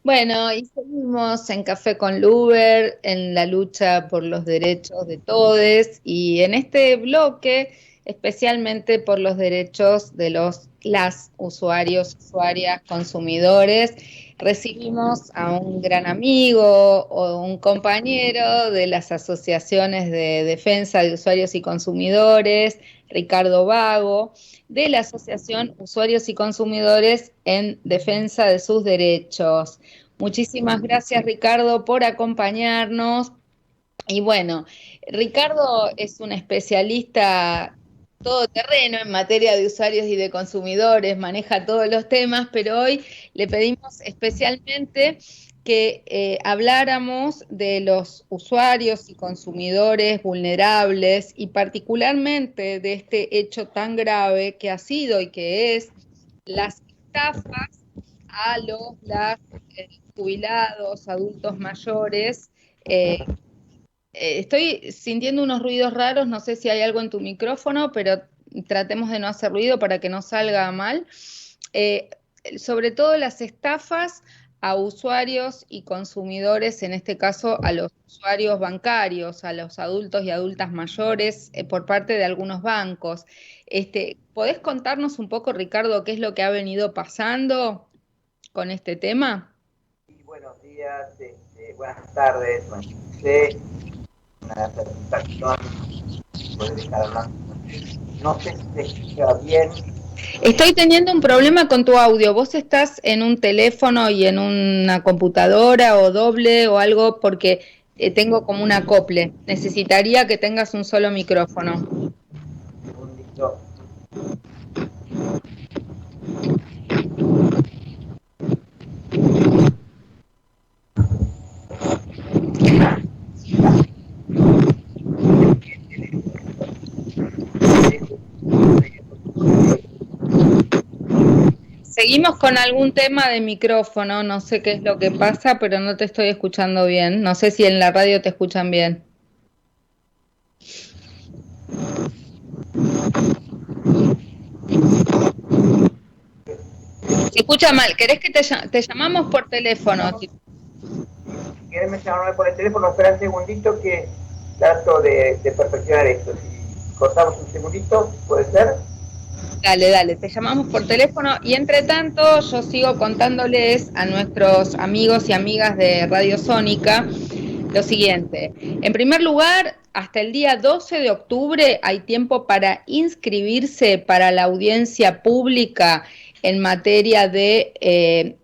Bueno, y seguimos en Café con Luber, en la lucha por los derechos de todes y en este bloque especialmente por los derechos de las usuarios, usuarias, consumidores. Recibimos a un gran amigo o un compañero de las asociaciones de defensa de usuarios y consumidores, Ricardo Vago, de la Asociación Usuarios y Consumidores en Defensa de sus Derechos. Muchísimas gracias, Ricardo, por acompañarnos. Y bueno, Ricardo es un especialista todoterreno en materia de usuarios y de consumidores, maneja todos los temas, pero hoy le pedimos especialmente que habláramos de los usuarios y consumidores vulnerables y particularmente de este hecho tan grave que ha sido y que es las estafas a las jubilados, adultos mayores. eh, Estoy sintiendo unos ruidos raros, no sé si hay algo en tu micrófono, pero tratemos de no hacer ruido para que no salga mal. Eh, Sobre todo las estafas a usuarios y consumidores, en este caso a los usuarios bancarios, a los adultos y adultas mayores, por parte de algunos bancos. ¿Podés contarnos un poco, Ricardo, qué es lo que ha venido pasando con este tema? Sí, buenos días, buenas tardes, José. Una satisfacción poder estar hablando. No sé si se escucha bien. Estoy teniendo un problema con tu audio. ¿Vos estás en un teléfono y en una computadora o doble o algo? Porque tengo como un acople. Necesitaría que tengas un solo micrófono. Un segundito. Seguimos con algún tema de micrófono. No sé qué es lo que pasa, pero no te estoy escuchando bien. No sé si en la radio te escuchan bien. Se escucha mal. ¿Querés que te llamamos por teléfono? Estamos, si quieren me llaman por el teléfono, espera un segundito que trato de perfeccionar esto. Si cortamos un segundito, ¿puede ser? Dale, dale, te llamamos por teléfono y entre tanto yo sigo contándoles a nuestros amigos y amigas de Radio Sónica lo siguiente. En primer lugar, hasta el día 12 de octubre hay tiempo para inscribirse para la audiencia pública en materia de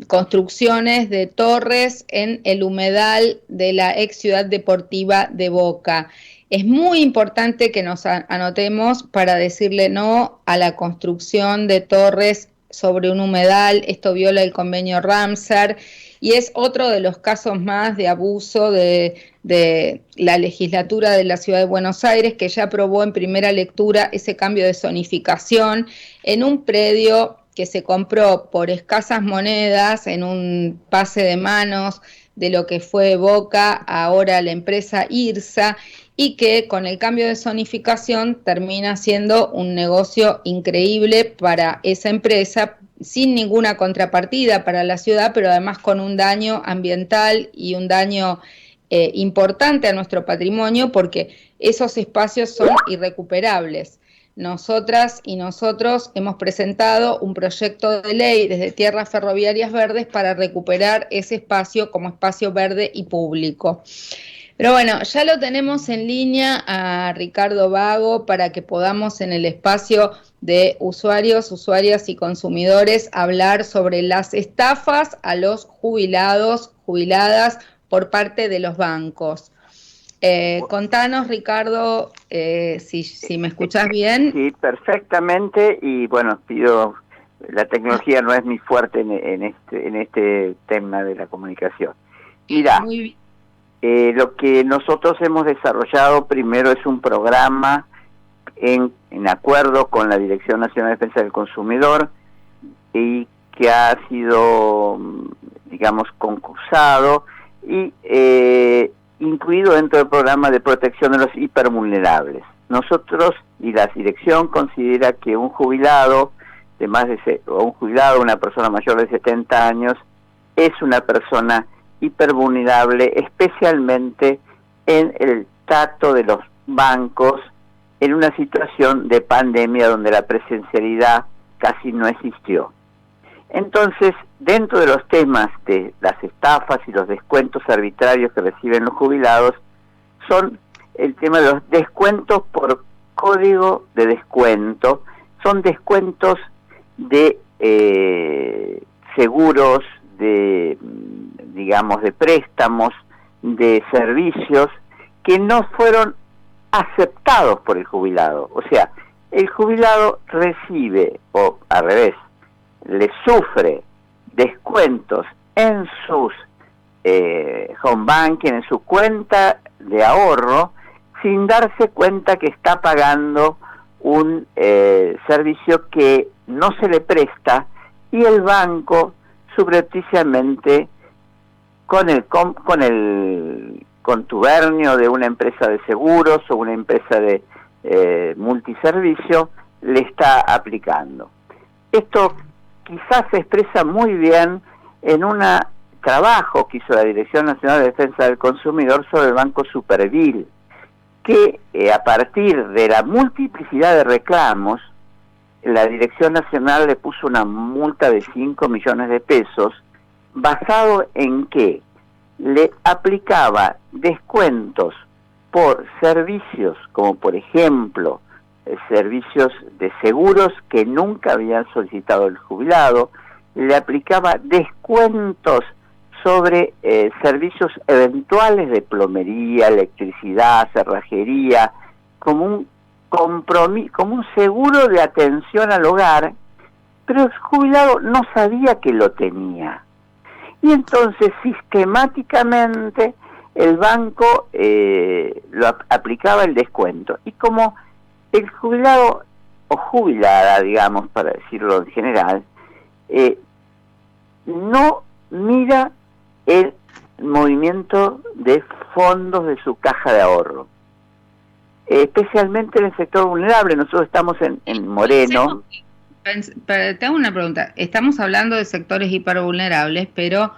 construcciones de torres en el humedal de la ex ciudad deportiva de Boca. Es muy importante que nos anotemos para decirle no a la construcción de torres sobre un humedal. Esto viola el convenio Ramsar y es otro de los casos más de abuso de la legislatura de la Ciudad de Buenos Aires, que ya aprobó en primera lectura ese cambio de zonificación en un predio que se compró por escasas monedas en un pase de manos de lo que fue Boca, ahora la empresa IRSA, y que con el cambio de zonificación termina siendo un negocio increíble para esa empresa, sin ninguna contrapartida para la ciudad, pero además con un daño ambiental y un daño importante a nuestro patrimonio, porque esos espacios son irrecuperables. Nosotras y nosotros hemos presentado un proyecto de ley desde Tierras Ferroviarias Verdes para recuperar ese espacio como espacio verde y público. Pero bueno, ya lo tenemos en línea a Ricardo Vago para que podamos en el espacio de usuarios, usuarias y consumidores hablar sobre las estafas a los jubilados, jubiladas por parte de los bancos. Contanos, Ricardo, si me escuchás bien. Sí, perfectamente, y bueno, la tecnología no es mi fuerte en este tema de la comunicación. Mira, Muy bien. lo que nosotros hemos desarrollado primero es un programa en acuerdo con la Dirección Nacional de Defensa del Consumidor y que ha sido, digamos, concursado y incluido dentro del programa de protección de los hipervulnerables. Nosotros y la dirección considera que un jubilado o un jubilado, una persona mayor de 70 años, es una persona hipervulnerable, especialmente en el trato de los bancos en una situación de pandemia donde la presencialidad casi no existió. Entonces, dentro de los temas de las estafas y los descuentos arbitrarios que reciben los jubilados, son el tema de los descuentos por código de descuento. Son descuentos de seguros, de, digamos, de préstamos, de servicios que no fueron aceptados por el jubilado. O sea, el jubilado recibe, o al revés, le sufre descuentos en sus home banking, en su cuenta de ahorro, sin darse cuenta que está pagando un servicio que no se le presta, y el banco subrepticiamente, con el contubernio de una empresa de seguros o una empresa de multiservicio, le está aplicando. Esto quizás se expresa muy bien en un trabajo que hizo la Dirección Nacional de Defensa del Consumidor sobre el Banco Supervil, que a partir de la multiplicidad de reclamos, la Dirección Nacional le puso una multa de 5 millones de pesos, basado en que le aplicaba descuentos por servicios, como por ejemplo servicios de seguros que nunca habían solicitado el jubilado, le aplicaba descuentos sobre servicios eventuales de plomería, electricidad, cerrajería, como un compromiso, como un seguro de atención al hogar, pero el jubilado no sabía que lo tenía. Y entonces sistemáticamente el banco lo aplicaba el descuento. Y como el jubilado o jubilada, digamos, para decirlo en general, no mira el movimiento de fondos de su caja de ahorro, especialmente en el sector vulnerable. Nosotros estamos en Moreno. Te hago una pregunta. Estamos hablando de sectores hipervulnerables, pero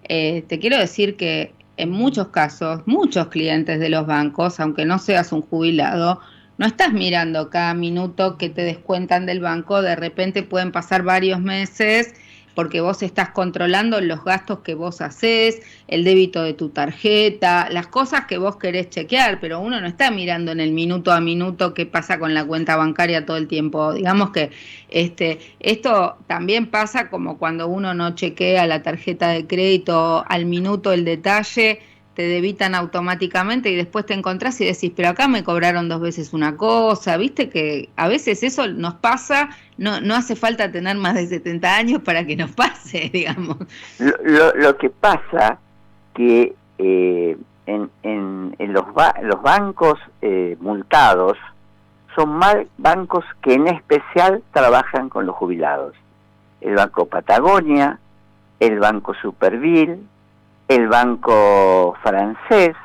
te quiero decir que en muchos casos, muchos clientes de los bancos, aunque no seas un jubilado, no estás mirando cada minuto que te descuentan del banco. De repente pueden pasar varios meses porque vos estás controlando los gastos que vos hacés, el débito de tu tarjeta, las cosas que vos querés chequear, pero uno no está mirando en el minuto a minuto qué pasa con la cuenta bancaria todo el tiempo. Digamos que esto también pasa como cuando uno no chequea la tarjeta de crédito al minuto el detalle, te debitan automáticamente y después te encontrás y decís, pero acá me cobraron 2 veces una cosa. Viste que a veces eso nos pasa, no hace falta tener más de 70 años para que nos pase, digamos. Lo que pasa que en los bancos multados son bancos que en especial trabajan con los jubilados. El Banco Patagonia, el Banco Supervil, el Banco Francés,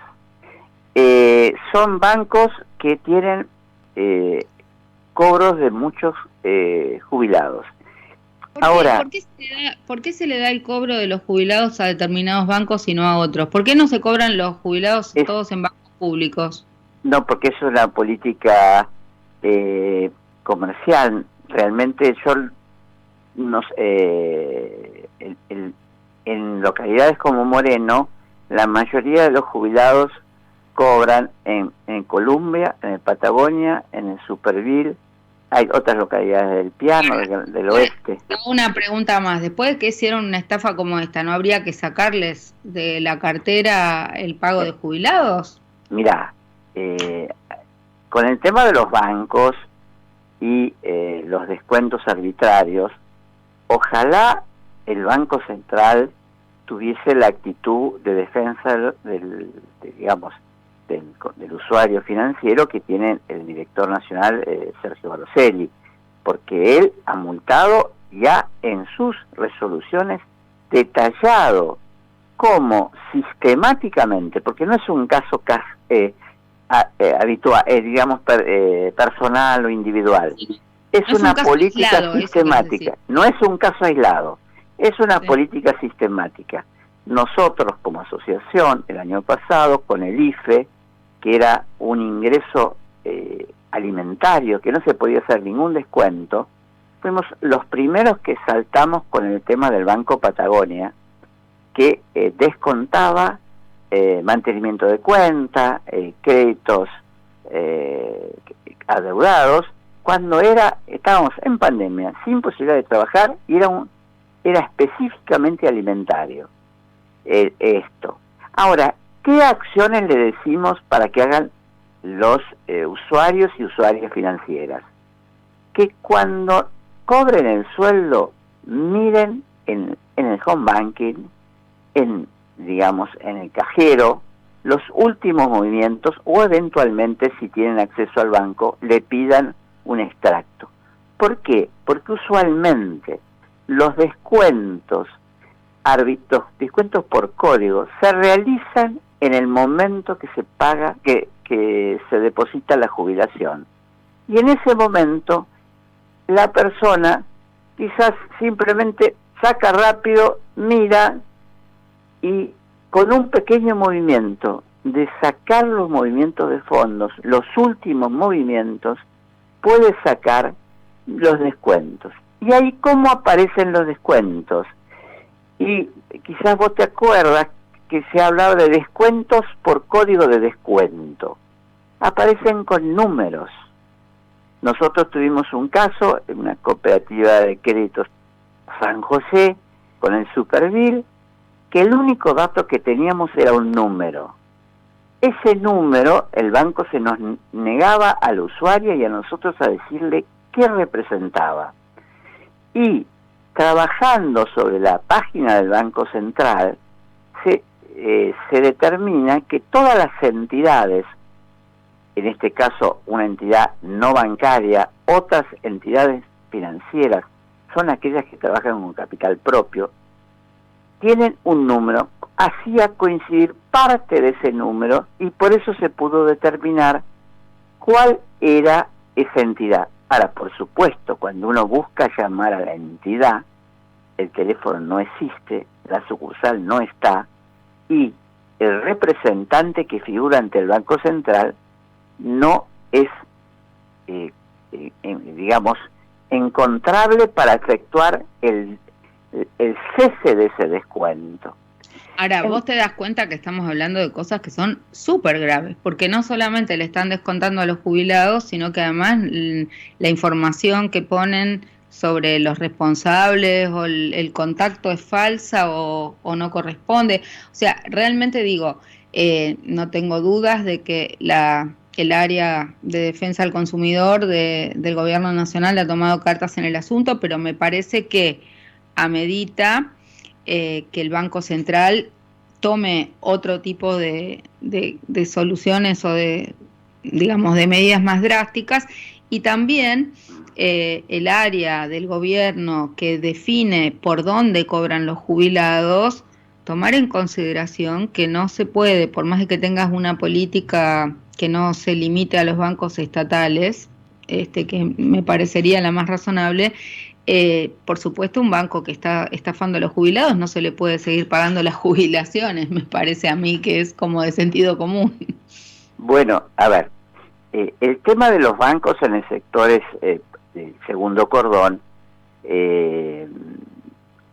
son bancos que tienen cobros de muchos jubilados. Ahora, ¿por qué se le da el cobro de los jubilados a determinados bancos y no a otros? ¿Por qué no se cobran los jubilados todos en bancos públicos? No, porque es una política comercial. Realmente yo no sé, en localidades como Moreno, la mayoría de los jubilados cobran en Colombia, en el Patagonia, en el Supervil. Hay otras localidades del Piano, del oeste. Una pregunta más. Después de que hicieron una estafa como esta, ¿no habría que sacarles de la cartera el pago de jubilados? Mirá, con el tema de los bancos y los descuentos arbitrarios, ojalá el Banco Central tuviese la actitud de defensa del usuario financiero que tiene el director nacional Sergio Baroselli, porque él ha multado ya en sus resoluciones detallado cómo sistemáticamente, porque no es un caso habitual, personal o individual, es una política sistemática, no es un caso aislado. Es una política sistemática. Nosotros como asociación, el año pasado, con el IFE, que era un ingreso alimentario, que no se podía hacer ningún descuento, fuimos los primeros que saltamos con el tema del Banco Patagonia, que descontaba mantenimiento de cuenta, créditos adeudados, cuando estábamos en pandemia, sin posibilidad de trabajar, y era específicamente alimentario. Esto. Ahora, ¿qué acciones le decimos para que hagan los usuarios y usuarias financieras? Que cuando cobren el sueldo, miren en el home banking, digamos, en el cajero, los últimos movimientos, o eventualmente, si tienen acceso al banco, le pidan un extracto. ¿Por qué? Porque usualmente los descuentos por código se realizan en el momento que se paga, que se deposita la jubilación. Y en ese momento, la persona quizás simplemente saca rápido, mira, y con un pequeño movimiento de sacar los movimientos de fondos, los últimos movimientos, puede sacar los descuentos. Y ahí, ¿cómo aparecen los descuentos? Y quizás vos te acuerdas que se ha hablado de descuentos por código de descuento. Aparecen con números. Nosotros tuvimos un caso en una cooperativa de créditos San José con el Superville, que el único dato que teníamos era un número. Ese número, el banco se nos negaba al usuario y a nosotros a decirle qué representaba. Y trabajando sobre la página del Banco Central, se determina que todas las entidades, en este caso una entidad no bancaria, otras entidades financieras, son aquellas que trabajan con capital propio, tienen un número, hacía coincidir parte de ese número y por eso se pudo determinar cuál era esa entidad. Ahora, por supuesto, cuando uno busca llamar a la entidad, el teléfono no existe, la sucursal no está, y el representante que figura ante el Banco Central no es, digamos, encontrable para efectuar el cese de ese descuento. Ahora, vos te das cuenta que estamos hablando de cosas que son súper graves, porque no solamente le están descontando a los jubilados, sino que además la información que ponen sobre los responsables o el contacto es falsa o no corresponde. O sea, realmente digo, no tengo dudas de que el área de defensa del consumidor del gobierno nacional ha tomado cartas en el asunto, pero me parece que amerita que el Banco Central tome otro tipo de soluciones o de medidas más drásticas, y también el área del gobierno que define por dónde cobran los jubilados, tomar en consideración que no se puede, por más de que tengas una política que no se limite a los bancos estatales, que me parecería la más razonable. Por supuesto, un banco que está estafando a los jubilados no se le puede seguir pagando las jubilaciones, me parece a mí que es como de sentido común. Bueno, a ver, el tema de los bancos en el sector del segundo cordón,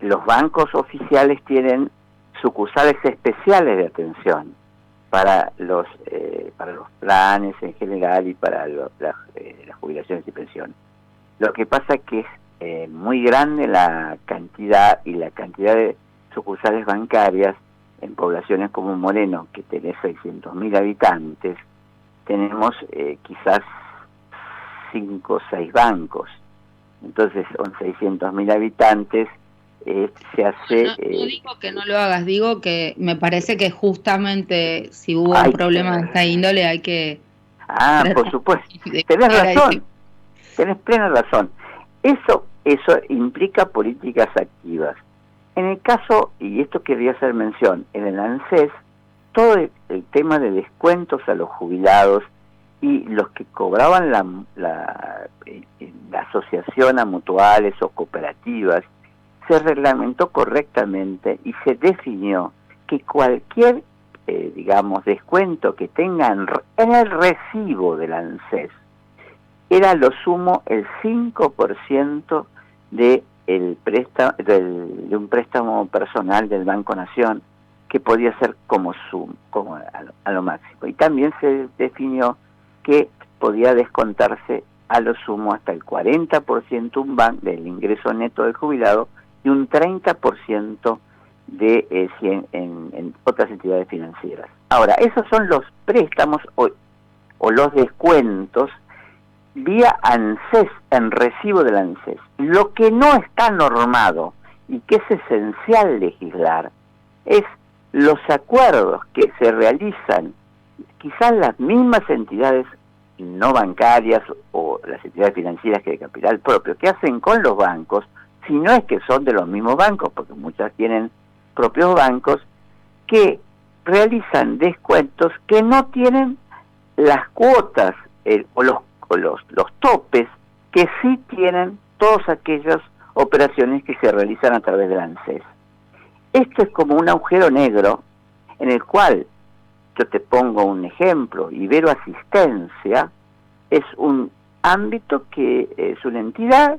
los bancos oficiales tienen sucursales especiales de atención para los planes en general y para las jubilaciones y pensiones. Lo que pasa es que es muy grande la cantidad de sucursales bancarias en poblaciones como Moreno, que tenés 600.000 habitantes, tenemos quizás 5 o 6 bancos. Entonces, con 600.000 habitantes, se hace... No digo que no lo hagas, digo que me parece que justamente si hubo un problema de esta índole hay que... por supuesto, tenés razón, tenés plena razón. Eso implica políticas activas. En el caso, y esto quería hacer mención, en el ANSES, todo el tema de descuentos a los jubilados y los que cobraban la asociación a mutuales o cooperativas, se reglamentó correctamente y se definió que cualquier, digamos, descuento que tengan en el recibo del ANSES era a lo sumo el 5% de un préstamo personal del Banco Nación, que podía ser como a lo máximo. Y también se definió que podía descontarse a lo sumo hasta el 40% del ingreso neto del jubilado y un 30% en otras entidades financieras. Ahora, esos son los préstamos o los descuentos vía ANSES, en recibo del ANSES. Lo que no está normado y que es esencial legislar es los acuerdos que se realizan, quizás las mismas entidades no bancarias o las entidades financieras que de capital propio, que hacen con los bancos, si no es que son de los mismos bancos, porque muchas tienen propios bancos, que realizan descuentos que no tienen las cuotas o los topes que sí tienen todas aquellas operaciones que se realizan a través del ANSES. Esto es como un agujero negro en el cual, yo te pongo un ejemplo, Ibero Asistencia es un ámbito que es una entidad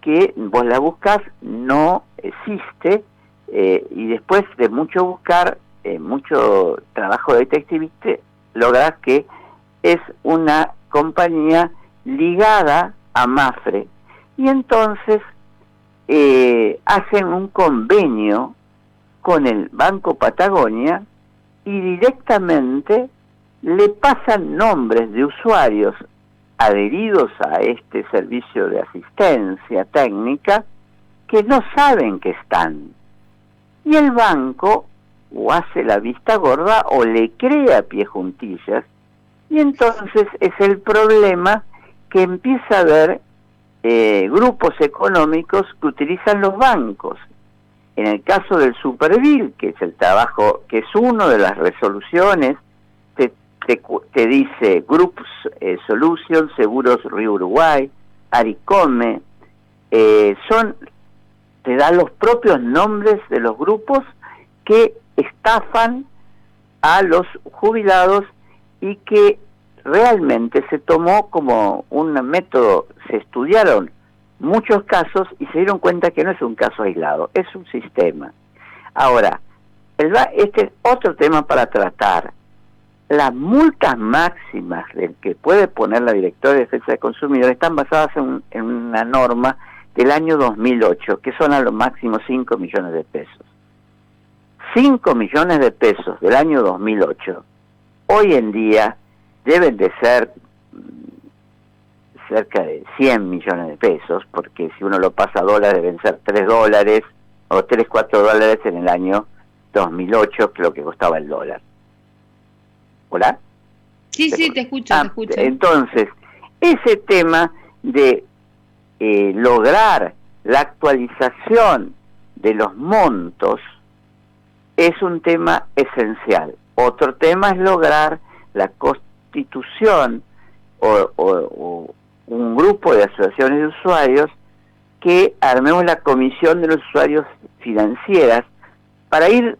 que vos la buscas, no existe, y después de mucho buscar, mucho trabajo de detectivista, lográs que es una compañía ligada a Mapfre, y entonces hacen un convenio con el Banco Patagonia y directamente le pasan nombres de usuarios adheridos a este servicio de asistencia técnica que no saben que están. Y el banco o hace la vista gorda o le crea pie juntillas, y entonces es el problema que empieza a haber grupos económicos que utilizan los bancos. En el caso del Superbill, que es el trabajo, que es una de las resoluciones, te dice Groups Solutions, Seguros Río Uruguay, Aricome, te da los propios nombres de los grupos que estafan a los jubilados y que realmente se tomó como un método, se estudiaron muchos casos y se dieron cuenta que no es un caso aislado, es un sistema. Ahora, este es otro tema para tratar. Las multas máximas que puede poner la Directora de Defensa del Consumidor están basadas en una norma del año 2008, que son a lo máximo 5 millones de pesos. 5 millones de pesos del año 2008, hoy en día deben de ser cerca de 100 millones de pesos, porque si uno lo pasa a dólares deben ser $3 o $4 en el año 2008, que es lo que costaba el dólar. ¿Hola? Sí, te escucho, te escucho. Entonces, ese tema de lograr la actualización de los montos es un tema esencial. Otro tema es lograr la constitución o un grupo de asociaciones de usuarios que armemos la comisión de los usuarios financieras para ir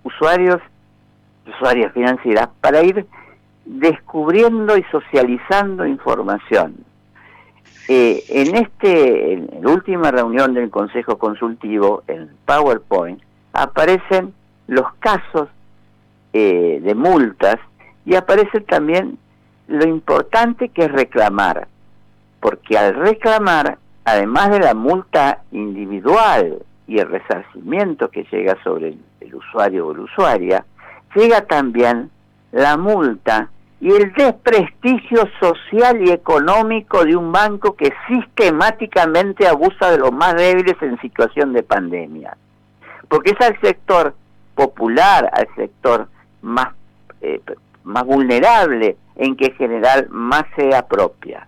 usuarias financieras para ir descubriendo y socializando información. En la última reunión del Consejo Consultivo, en PowerPoint, aparecen los casos de multas y aparece también lo importante que es reclamar, porque al reclamar, además de la multa individual y el resarcimiento que llega sobre el usuario o la usuaria, llega también la multa y el desprestigio social y económico de un banco que sistemáticamente abusa de los más débiles en situación de pandemia. Porque es al sector popular, al sector más vulnerable, en que en general más se apropia.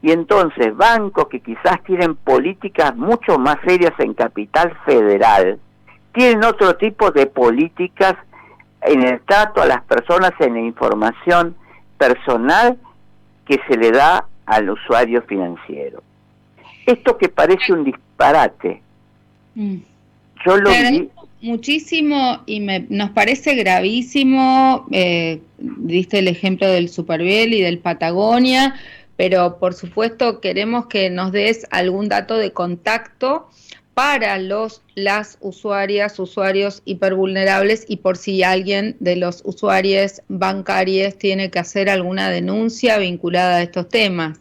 Y entonces bancos que quizás tienen políticas mucho más serias en Capital Federal, tienen otro tipo de políticas en el trato a las personas, en la información personal que se le da al usuario financiero. Esto que parece un disparate, yo lo vi muchísimo y nos parece gravísimo. Diste el ejemplo del Superviel y del Patagonia, pero por supuesto queremos que nos des algún dato de contacto para las usuarios hipervulnerables, y por si alguien de los usuarios bancarios tiene que hacer alguna denuncia vinculada a estos temas.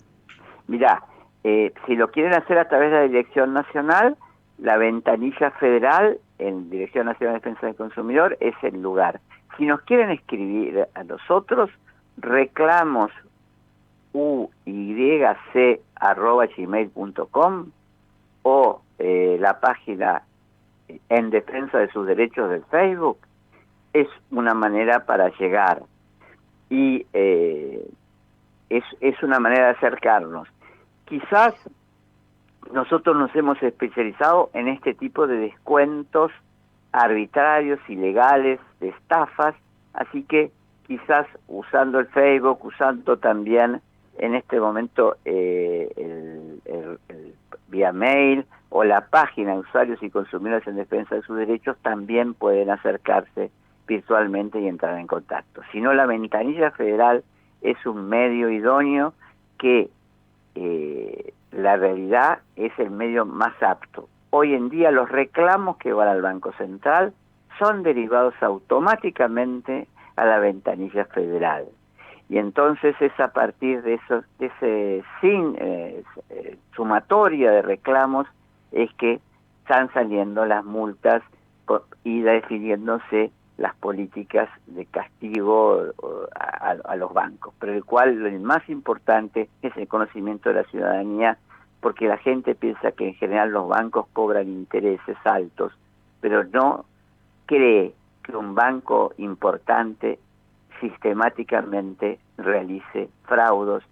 Mirá, si lo quieren hacer a través de la Dirección Nacional, la ventanilla federal en Dirección Nacional de Defensa del Consumidor es el lugar. Si nos quieren escribir a nosotros, reclamos@gmail.com o la página En Defensa de sus Derechos del Facebook es una manera para llegar, y es una manera de acercarnos. Quizás nosotros nos hemos especializado en este tipo de descuentos arbitrarios, ilegales, de estafas, así que quizás usando el Facebook, usando también en este momento el vía mail o la página de Usuarios y Consumidores en Defensa de sus Derechos, también pueden acercarse virtualmente y entrar en contacto. Si no, la ventanilla federal es un medio idóneo que la realidad es el medio más apto. Hoy en día los reclamos que van al Banco Central son derivados automáticamente a la ventanilla federal. Y entonces es a partir de ese sumatoria de reclamos es que están saliendo las multas y definiéndose las políticas de castigo a los bancos, pero el cual lo más importante es el conocimiento de la ciudadanía, porque la gente piensa que en general los bancos cobran intereses altos, pero no cree que un banco importante sistemáticamente realice fraudes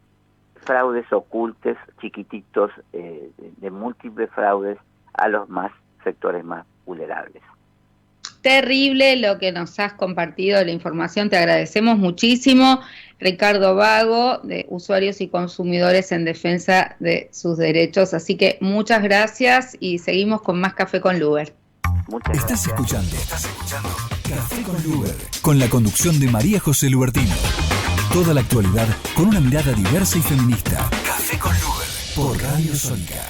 ocultos, chiquititos, de múltiples fraudes a los sectores más vulnerables. Terrible lo que nos has compartido, la información, te agradecemos muchísimo. Ricardo Vago, de Usuarios y Consumidores en Defensa de sus Derechos. Así que muchas gracias y seguimos con más Café con Luber. Estás escuchando Café con Luber, con la conducción de María José Lubertino. Toda la actualidad con una mirada diversa y feminista. Café con Luber, por Radio Sónica.